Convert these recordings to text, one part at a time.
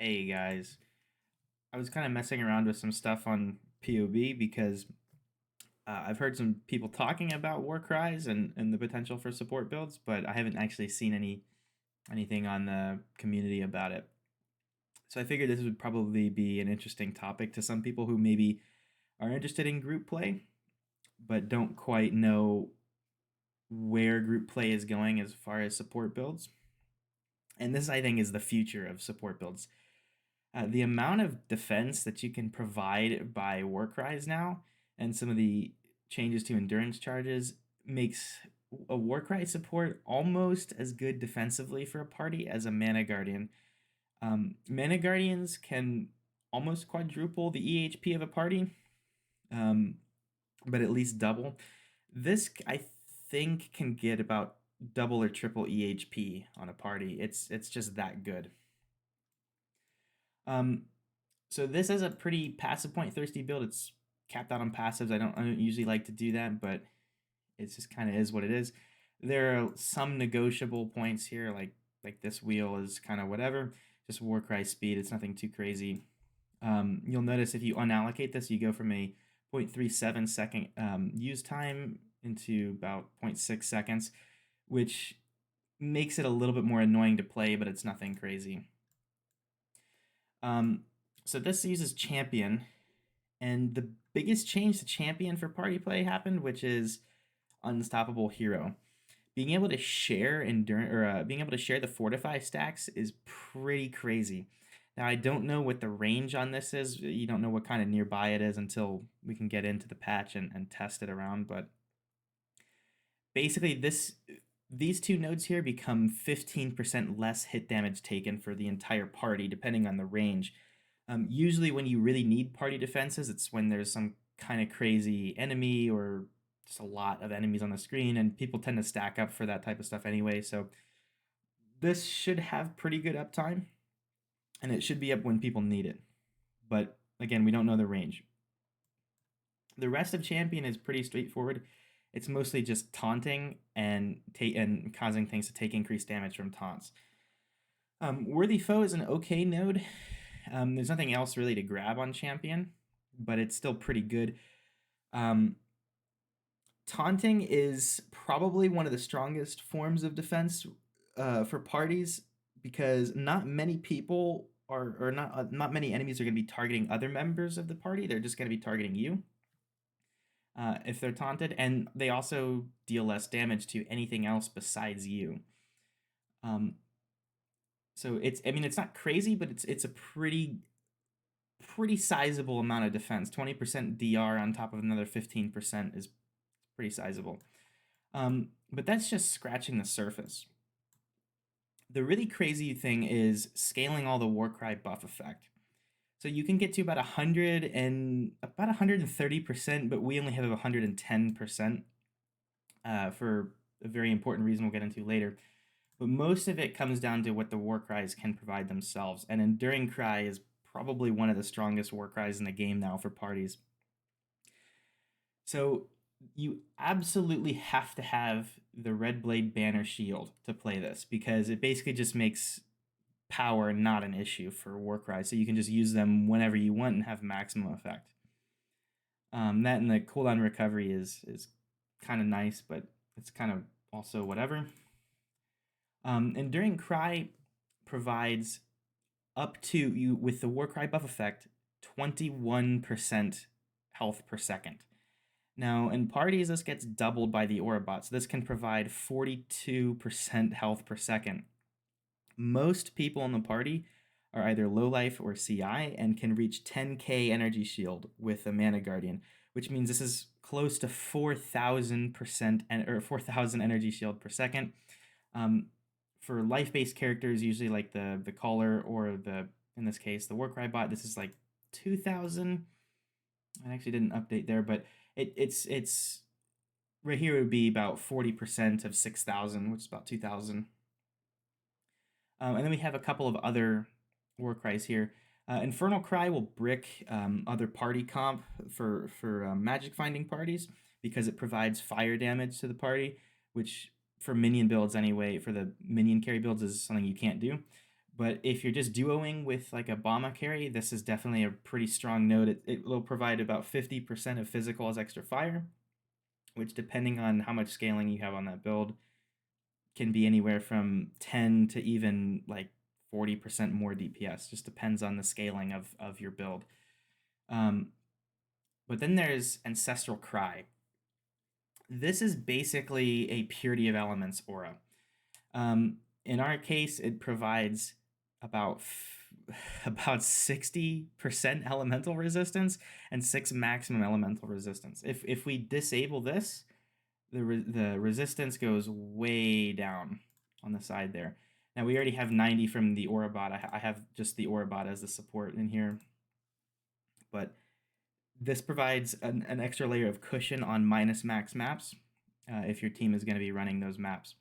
Hey guys, I was kind of messing around with some stuff on POB because I've heard some people talking about war cries and the potential for support builds, but I haven't actually seen anything on the community about it. So I figured this would probably be an interesting topic to some people who maybe are interested in group play, but don't quite know where group play is going as far as support builds. And this, I think, is the future of support builds. The amount of defense that you can provide by war cries now and some of the changes to endurance charges makes a war cry support almost as good defensively for a party as a mana guardian. Mana guardians can almost quadruple the EHP of a party, um, but at least double. This, I think, can get about double or triple EHP on a party. It's just that good. Um, So this is a pretty passive point thirsty build. It's capped out on passives. I don't usually like to do that, but it just kind of is what it is. There are some negotiable points here, like this wheel is kind of whatever. Just Warcry speed. It's nothing too crazy. You'll notice if you unallocate this, you go from a 0.37 second use time into about 0.6 seconds, which makes it a little bit more annoying to play, but it's nothing crazy. Um, so this uses champion, and the biggest change to champion for party play happened, which is unstoppable hero. Being able to share being able to share the fortify stacks is pretty crazy. Now I don't know what the range on this is. You don't know what kind of nearby it is until we can get into the patch and test it around. But basically, these two nodes here become 15% less hit damage taken for the entire party, depending on the range. Usually, when you really need party defenses, it's when there's some kind of crazy enemy or just a lot of enemies on the screen, and people tend to stack up for that type of stuff anyway. So this should have pretty good uptime, and it should be up when people need it. But again, we don't know the range. The rest of Champion is pretty straightforward. It's mostly just taunting and causing things to take increased damage from taunts. Worthy Foe is an okay node. There's nothing else really to grab on Champion, but it's still pretty good. Taunting is probably one of the strongest forms of defense for parties because not many people are, or not many enemies are going to be targeting other members of the party. They're just going to be targeting you if they're taunted, and they also deal less damage to anything else besides you. So it's not crazy, but it's a pretty sizable amount of defense. 20% DR on top of another 15% is pretty sizable. But that's just scratching the surface. The really crazy thing is scaling all the Warcry buff effect. So you can get to about 130%, but we only have 110% for a very important reason we'll get into later. But most of it comes down to what the Warcries can provide themselves, and Enduring Cry is probably one of the strongest Warcries in the game now for parties. So you absolutely have to have the Red Blade Banner Shield to play this because it basically just makes power not an issue for Warcry. So you can just use them whenever you want and have maximum effect. That and the cooldown recovery is kind of nice, but it's kind of also whatever. Enduring Cry provides up to you with the Warcry buff effect 21% health per second. Now, in parties, this gets doubled by the Warcrybot, so this can provide 42% health per second. Most people in the party are either low life or CI and can reach 10k energy shield with a Mana Guardian, which means this is close to 4,000% or 4,000 energy shield per second. For life-based characters, usually like the Caller or in this case the Warcrybot, this is like 2,000. I actually didn't update there, but it's right here. It would be about 40% of 6,000, which is about 2,000. And then we have a couple of other war cries here. Infernal Cry will brick other party comp for magic finding parties because it provides fire damage to the party, which for minion builds anyway, for the minion carry builds is something you can't do. But if you're just duoing with like a Bomba carry, this is definitely a pretty strong node. It will provide about 50% of physical as extra fire, which depending on how much scaling you have on that build, can be anywhere from 10 to even like 40% more DPS. Just depends on the scaling of your build. But then there's Ancestral Cry. This is basically a Purity of Elements aura. In our case, it provides about about 60% elemental resistance and 6 maximum elemental resistance. If we disable this, the resistance goes way down on the side there. Now we already have 90 from the Warcrybot. I have just the Warcrybot as the support in here, but this provides an extra layer of cushion on minus max maps if your team is going to be running those maps.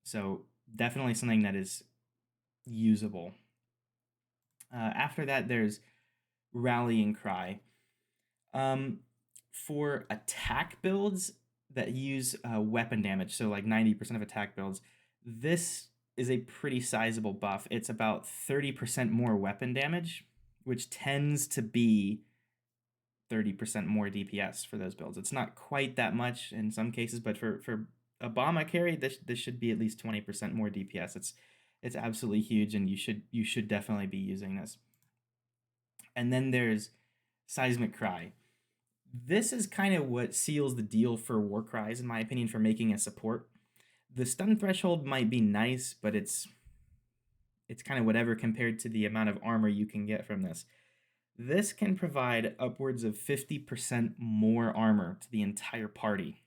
So definitely something that is usable. After that, there's Rallying Cry. For attack builds that use weapon damage, so like 90% of attack builds, this is a pretty sizable buff. It's about 30% more weapon damage, which tends to be 30% more DPS for those builds. It's not quite that much in some cases, but for a Bomba carry, this should be at least 20% more DPS. It's absolutely huge, and you should definitely be using this. And then there's Seismic Cry. This is kind of what seals the deal for Warcries, in my opinion, for making a support. The stun threshold might be nice, but it's kind of whatever compared to the amount of armor you can get from this. This can provide upwards of 50% more armor to the entire party.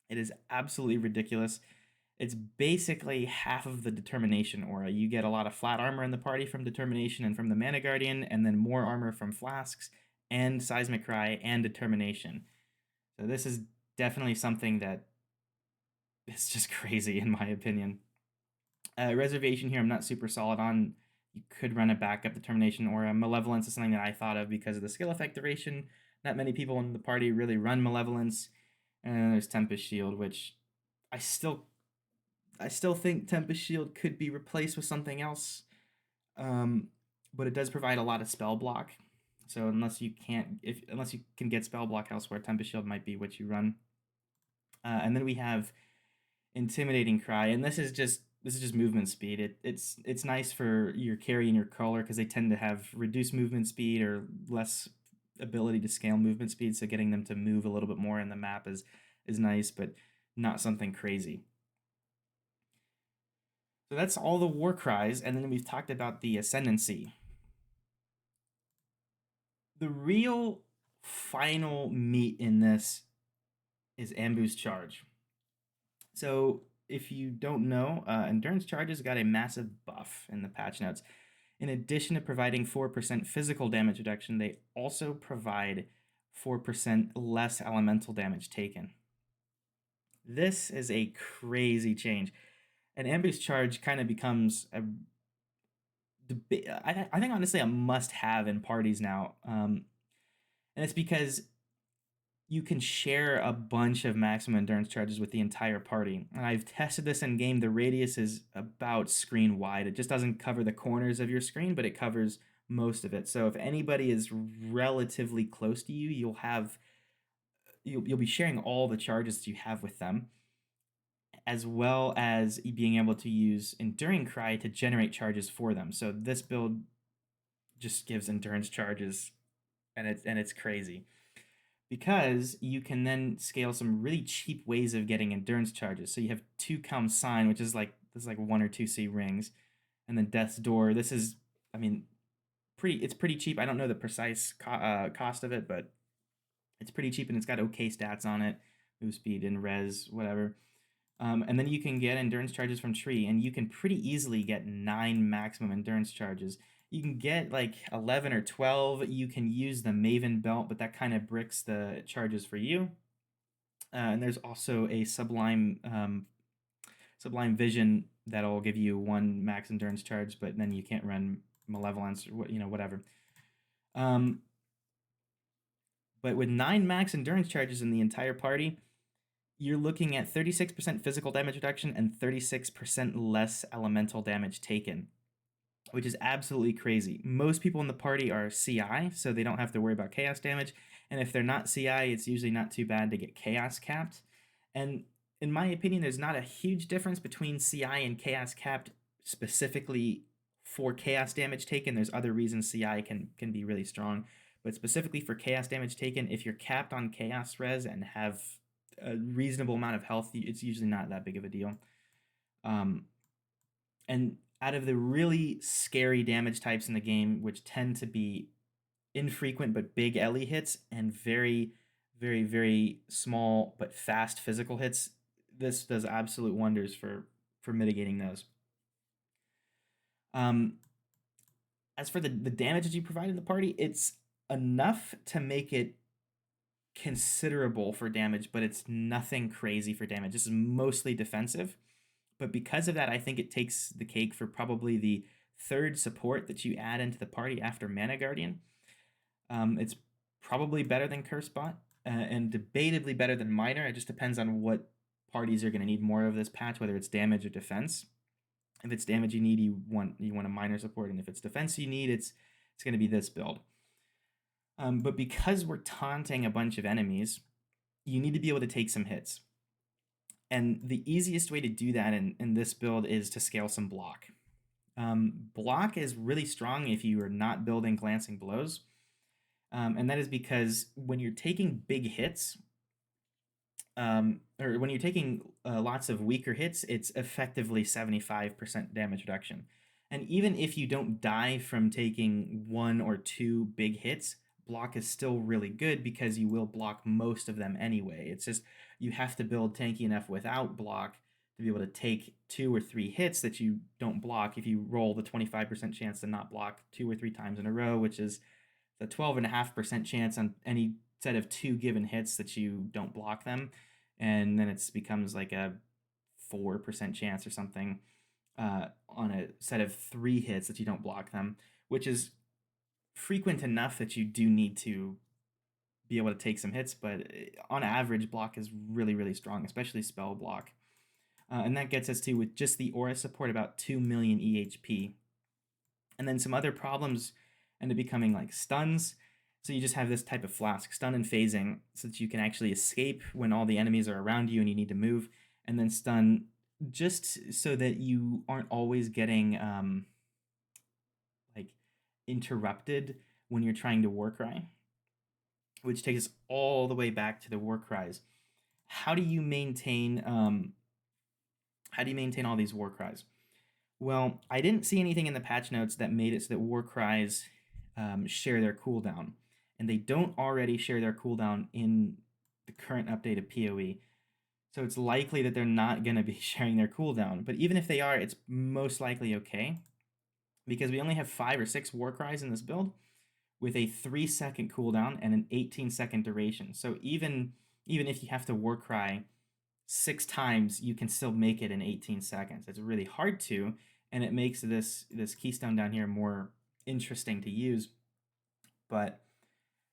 It is absolutely ridiculous. It's basically half of the Determination aura. You get a lot of flat armor in the party from Determination and from the Mana Guardian, and then more armor from Flasks and Seismic Cry and Determination. So this is definitely something that is just crazy in my opinion. Reservation here I'm not super solid on. You could run a backup Determination or a Malevolence is something that I thought of because of the skill effect duration. Not many people in the party really run Malevolence. And then there's Tempest Shield, which I still think Tempest Shield could be replaced with something else. But it does provide a lot of spell block. So unless you can get spell block elsewhere, Tempest Shield might be what you run. And then we have Intimidating Cry, and this is just movement speed. It's nice for your carry and your crawler because they tend to have reduced movement speed or less ability to scale movement speed. So getting them to move a little bit more in the map is nice, but not something crazy. So that's all the war cries, and then we've talked about the ascendancy. The real final meat in this is Ambu's Charge. So if you don't know, Endurance Charges got a massive buff in the patch notes. In addition to providing 4% physical damage reduction, they also provide 4% less elemental damage taken. This is a crazy change. And Ambu's Charge kind of becomes I think honestly a must-have in parties now. And it's because you can share a bunch of maximum endurance charges with the entire party. And I've tested this in game. The radius is about screen wide. It just doesn't cover the corners of your screen, but it covers most of it. So if anybody is relatively close to you, you'll be sharing all the charges that you have with them, as well as being able to use Enduring Cry to generate charges for them. So this build just gives endurance charges, and it's crazy. Because you can then scale some really cheap ways of getting endurance charges. So you have 2 Calm Sign, which is like 1 or 2 C rings, and then Death's Door. This is, I mean, it's pretty cheap. I don't know the precise cost of it, but it's pretty cheap, and it's got okay stats on it, move speed and res, whatever. And then you can get endurance charges from Tree, and you can pretty easily get 9 maximum endurance charges. You can get like 11 or 12. You can use the Maven Belt, but that kind of bricks the charges for you. And there's also a Sublime Vision that'll give you 1 max endurance charge, but then you can't run Malevolence or whatever. But with 9 max endurance charges in the entire party, you're looking at 36% physical damage reduction and 36% less elemental damage taken. which is absolutely crazy. Most people in the party are CI, so they don't have to worry about chaos damage. And if they're not CI, it's usually not too bad to get chaos capped. And in my opinion, there's not a huge difference between CI and chaos capped specifically for chaos damage taken. There's other reasons CI can be really strong, but specifically for chaos damage taken, if you're capped on chaos res and have a reasonable amount of health, it's usually not that big of a deal. And out of the really scary damage types in the game, which tend to be infrequent but big LE hits and very, very, very small but fast physical hits, this does absolute wonders for mitigating those. As for the damage that you provide in the party, it's enough to make it considerable for damage, but it's nothing crazy for damage. This is mostly defensive. But because of that, I think it takes the cake for probably the third support that you add into the party after Mana Guardian. It's probably better than Cursebot, and debatably better than Miner. It just depends on what parties are going to need more of this patch, whether it's damage or defense. If it's damage you need, you want a Miner support, and if it's defense you need, it's going to be this build. But because we're taunting a bunch of enemies, you need to be able to take some hits. And the easiest way to do that in this build is to scale some block. Block is really strong if you are not building glancing blows. And that is because when you're taking big hits, or when you're taking lots of weaker hits, it's effectively 75% damage reduction. And even if you don't die from taking 1 or 2 big hits, block is still really good because you will block most of them anyway. It's just you have to build tanky enough without block to be able to take 2 or 3 hits that you don't block if you roll the 25% chance to not block 2 or 3 times in a row, which is the 12.5% chance on any set of 2 given hits that you don't block them. And then it becomes like a 4% chance or something on a set of 3 hits that you don't block them, which is frequent enough that you do need to be able to take some hits, but on average, block is really, really strong, especially spell block. And that gets us to, with just the aura support, about 2 million EHP. And then some other problems end up becoming like stuns. So you just have this type of flask, stun and phasing, so that you can actually escape when all the enemies are around you and you need to move, and then stun just so that you aren't always getting like interrupted when you're trying to Warcry, which takes us all the way back to the Warcries. How do you maintain all these Warcries? Well, I didn't see anything in the patch notes that made it so that Warcries share their cooldown, and they don't already share their cooldown in the current update of PoE. So it's likely that they're not going to be sharing their cooldown. But even if they are, it's most likely okay, because we only have 5 or 6 Warcries in this build with a 3-second cooldown and an 18-second duration. So even if you have to Warcry 6 times, you can still make it in 18 seconds. It's really hard to, and it makes this keystone down here more interesting to use. But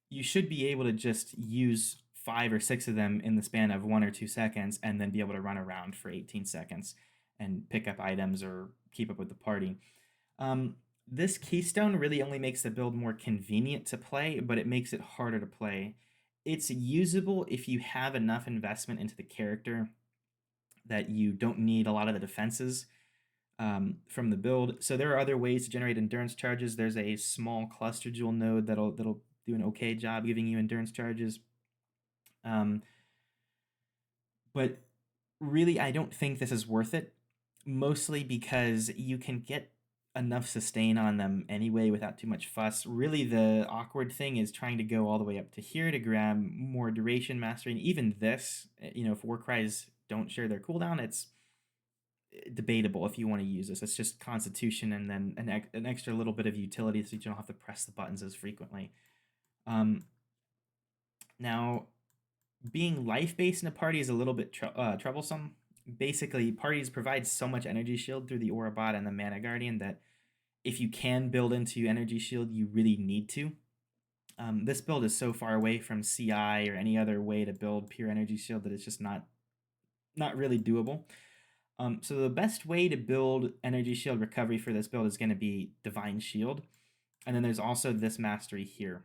you should be able to just use 5 or 6 of them in the span of 1 or 2 seconds, and then be able to run around for 18 seconds and pick up items or keep up with the party. This keystone really only makes the build more convenient to play, but it makes it harder to play. It's usable if you have enough investment into the character that you don't need a lot of the defenses from the build. So there are other ways to generate endurance charges. There's a small cluster jewel node that'll do an okay job giving you endurance charges. But really, I don't think this is worth it, mostly because you can get enough sustain on them anyway without too much fuss. Really, the awkward thing is trying to go all the way up to here to grab more duration mastery. And even this, if Warcries don't share their cooldown, it's debatable if you want to use this. It's just Constitution and then an extra little bit of utility so you don't have to press the buttons as frequently. Now, being life-based in a party is a little bit troublesome. Basically, parties provide so much energy shield through the Warcrybot and the Mana Guardian that if you can build into energy shield, you really need to. This build is so far away from CI or any other way to build pure energy shield that it's just not really doable. So the best way to build energy shield recovery for this build is going to be divine shield, and then there's also this mastery here.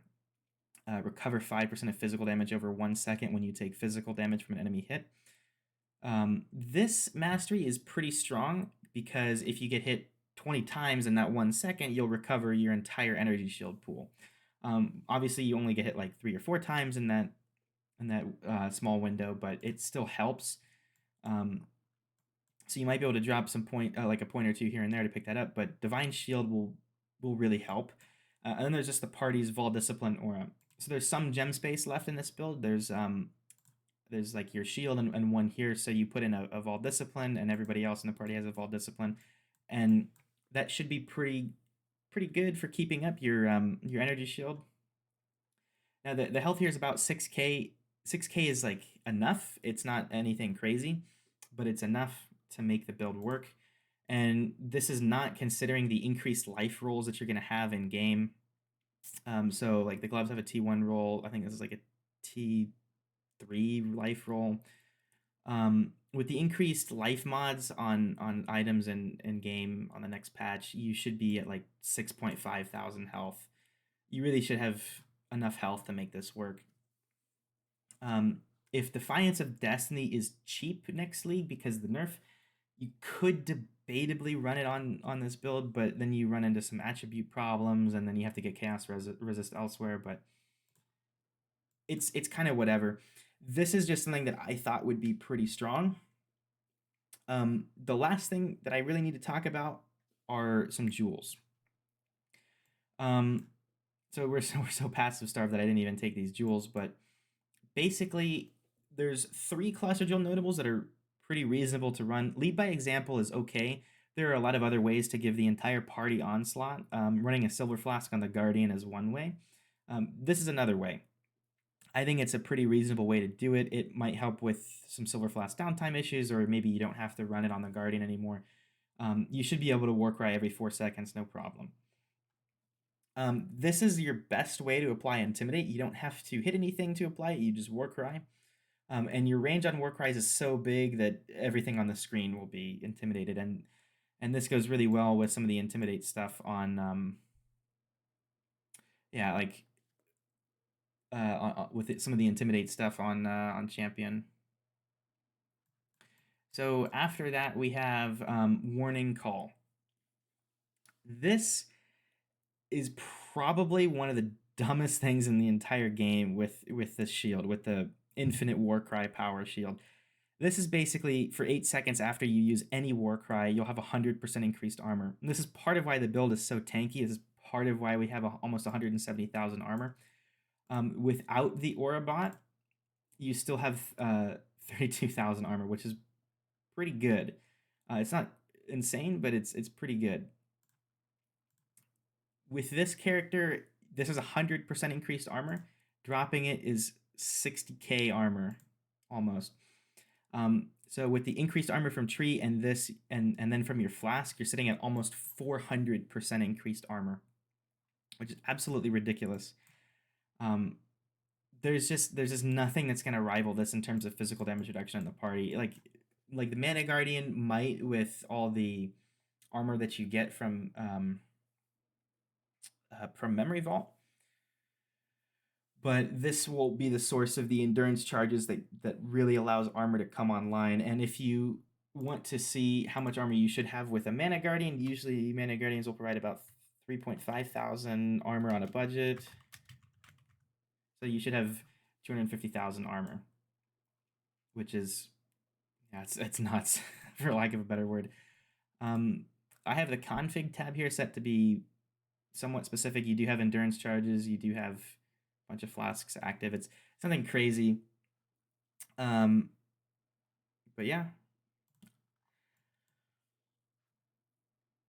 Recover 5% of physical damage over 1 second when you take physical damage from an enemy hit. This mastery is pretty strong because if you get hit 20 times in that 1 second, you'll recover your entire energy shield pool. Obviously, you only get hit like 3 or 4 times in that small window, but it still helps. So you might be able to drop some like a point or two here and there to pick that up, but Divine Shield will really help. And then there's just the party's Vol Discipline aura. So there's some gem space left in this build. There's like your shield and one here, so you put in a Vol Discipline, and everybody else in the party has a Vol Discipline, and that should be pretty good for keeping up your energy shield. Now the health here is about 6k. 6k is like enough. It's not anything crazy, but it's enough to make the build work. And this is not considering the increased life rolls that you're going to have in game. So like the gloves have a T1 roll. I think this is like a T3 life roll. With the increased life mods on items in game on the next patch, you should be at like 6.5 thousand health. You really should have enough health to make this work. If Defiance of Destiny is cheap next league because of the nerf, you could debatably run it on this build, but then you run into some attribute problems, and then you have to get Chaos Resist elsewhere, but it's kind of whatever. This is just something that I thought would be pretty strong. The last thing that I really need to talk about are some jewels. So we're so passive starved that I didn't even take these jewels, but basically there's 3 cluster jewel notables that are pretty reasonable to run. Lead by example is okay. There are a lot of other ways to give the entire party onslaught. Running a silver flask on the Guardian is one way. This is another way. I think it's a pretty reasonable way to do it. It might help with some silver flask downtime issues, or maybe you don't have to run it on the Guardian anymore. You should be able to Warcry every 4 seconds, no problem. This is your best way to apply Intimidate. You don't have to hit anything to apply it, you just Warcry. And your range on Warcries is so big that everything on the screen will be intimidated, and this goes really well with some of the Intimidate stuff on with some of the Intimidate stuff on Champion. So after that we have Warning Call. This is probably one of the dumbest things in the entire game with this shield, with the infinite Warcry power shield. This is basically for 8 seconds after you use any Warcry, you'll have 100% increased armor. And this is part of why the build is so tanky. This is part of why we have almost 170,000 armor. Without the Warcrybot, you still have 32,000 armor, which is pretty good. It's not insane, but it's pretty good. With this character, this is 100% increased armor. Dropping it is 60k armor, almost. So with the increased armor from Tree and this, and then from your flask, you're sitting at almost 400% increased armor, which is absolutely ridiculous. There's just nothing that's gonna rival this in terms of physical damage reduction in the party. Like the Mana Guardian might, with all the armor that you get from Memory Vault, but this will be the source of the endurance charges that really allows armor to come online. And if you want to see how much armor you should have with a Mana Guardian, usually Mana Guardians will provide about 3.5 thousand armor on a budget. So you should have 250,000 armor, which is, yeah, it's nuts, for lack of a better word. I have the config tab here set to be somewhat specific. You do have endurance charges. You do have a bunch of flasks active. It's something crazy. But yeah,